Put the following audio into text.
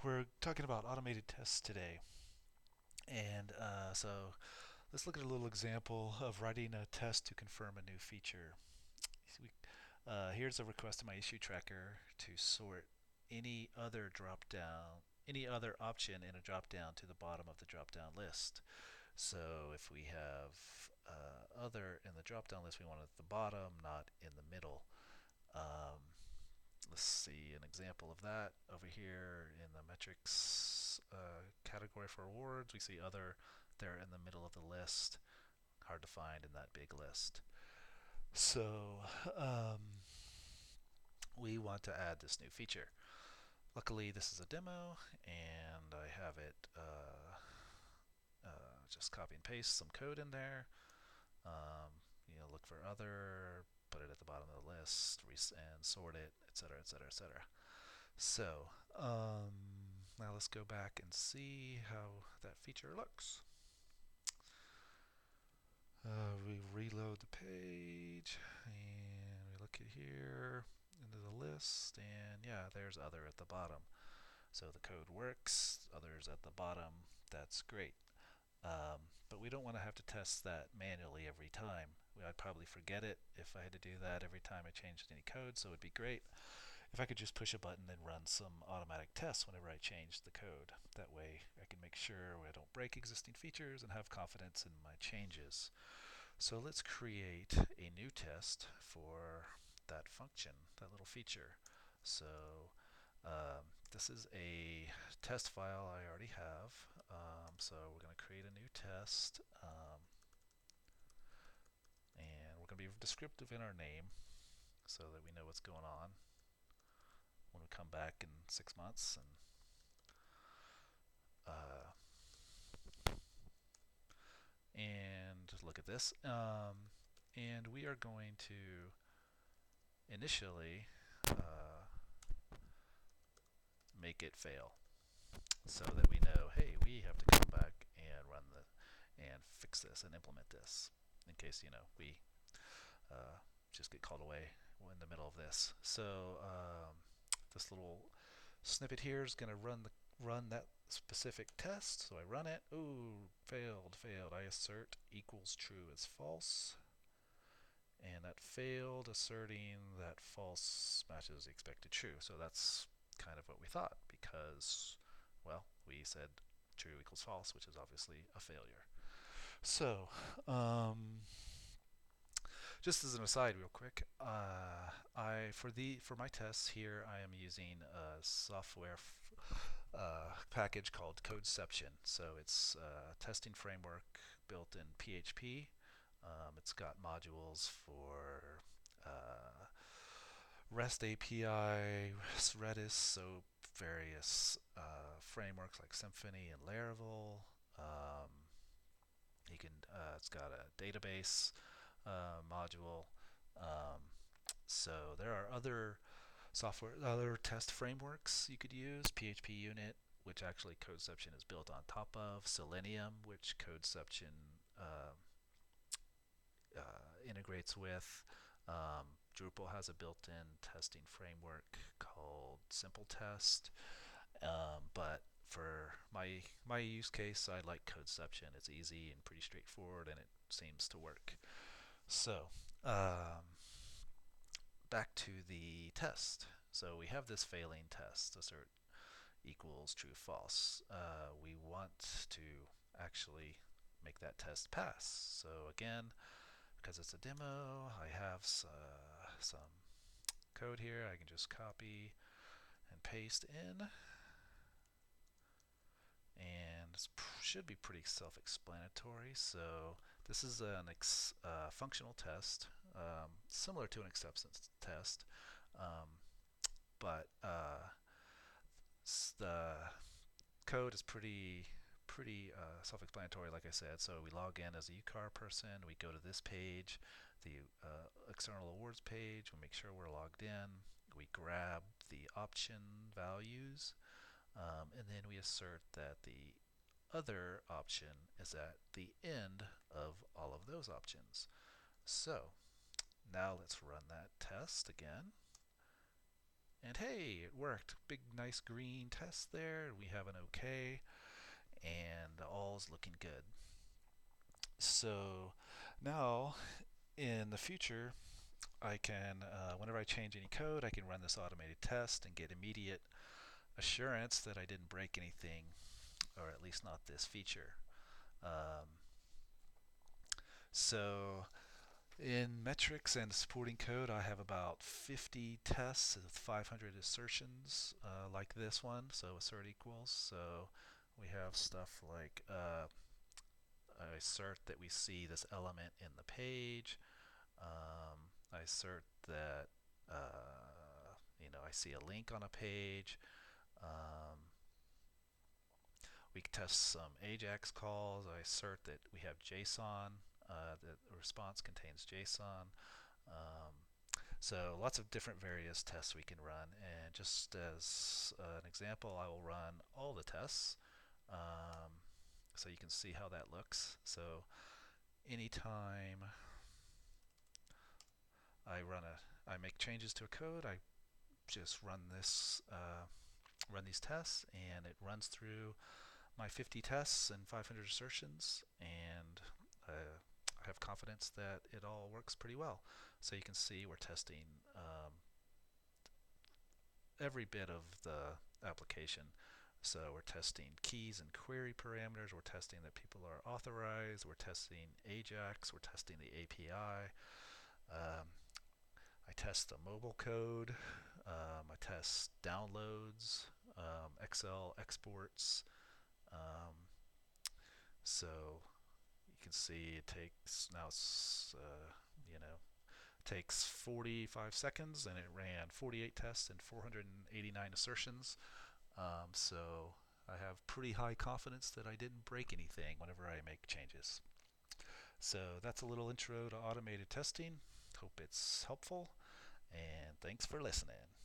We're talking about automated tests today. And so let's look at a little example of writing a test to confirm a new feature. Here's a request to my issue tracker to sort any other drop down, any other option in a drop down to the bottom of the drop down list. So if we have other in the drop down list, we want it at the bottom, not in the middle. Um, let's see an example of that over here in the metrics category for awards. We see other there in the middle of the list, hard to find in that big list. So we want to add this new feature. Luckily, this is a demo, and I have it just copy and paste some code in there. Look for other, put it at the bottom of the list, and sort it, etc., etc., etc. So now let's go back and see how that feature looks. We reload the page and we look at here into the list, and yeah, there's other at the bottom. So the code works, others at the bottom, that's great. But we don't want to have to test that manually every time. I'd probably forget it if I had to do that every time I changed any code, so it'd be great if I could just push a button and run some automatic tests whenever I change the code. That way I can make sure I don't break existing features and have confidence in my changes. So let's create a new test for that function, that little feature. So this is a test file I already have. So we're going to create a new test, and we're going to be descriptive in our name so that we know what's going on when we come back in 6 months. Uh, and look at this. And we are going to initially make it fail so that we know, hey, we have to come back and run the and fix this and implement this in case we uh, just get called away in the middle of this. So this little snippet here is going to run that specific test. So I run it. Ooh, failed, failed. I assert equals true is false. And that failed, asserting that false matches the expected true. So that's kind of what we thought because, well, we said true equals false, which is obviously a failure. So, just as an aside, real quick, for my tests here, I am using a software package called Codeception. So it's a testing framework built in PHP. It's got modules for REST API, Redis, so various frameworks like Symfony and Laravel. It's got a database module. Um, so there are other test frameworks you could use. PHP Unit, which actually Codeception is built on top of. Selenium, which Codeception integrates with. Drupal has a built-in testing framework called Simple Test. But for my use case, I like Codeception. It's easy and pretty straightforward, and it seems to work. So back to the test. So we have this failing test, assert equals true false. We want to actually make that test pass. So again, because it's a demo, I have some code here I can just copy and paste in, and it should be pretty self-explanatory. So this is an functional test, similar to an acceptance test, um, but the code is pretty self-explanatory, like I said. So we log in as a UCAR person. We go to this page, the external awards page. We make sure we're logged in. We grab the option values, and then we assert that the other option is at the end of all of those options. So now let's run that test again. And hey, it worked. Big, nice green test there. We have an OK, and all's looking good. So now in the future, I can, whenever I change any code, I can run this automated test and get immediate assurance that I didn't break anything, or at least not this feature. Um, so in metrics and supporting code, I have about 50 tests with 500 assertions, like this one. So assert equals. So we have stuff like I assert that we see this element in the page. I assert that I see a link on a page. Um, we test some AJAX calls. I assert that we have JSON. That the response contains JSON. Um, so lots of different various tests we can run. And just as an example, I will run all the tests, so you can see how that looks. So anytime I make changes to a code, I just run these tests, and it runs through my 50 tests and 500 assertions, and I have confidence that it all works pretty well. So you can see we're testing every bit of the application. So we're testing keys and query parameters. We're testing that people are authorized. We're testing AJAX. We're testing the API. Um, I test the mobile code. I test downloads, Excel exports. Um, so you can see it takes now it's takes 45 seconds, and it ran 48 tests and 489 assertions. So I have pretty high confidence that I didn't break anything whenever I make changes. So that's a little intro to automated testing. Hope it's helpful, and thanks for listening.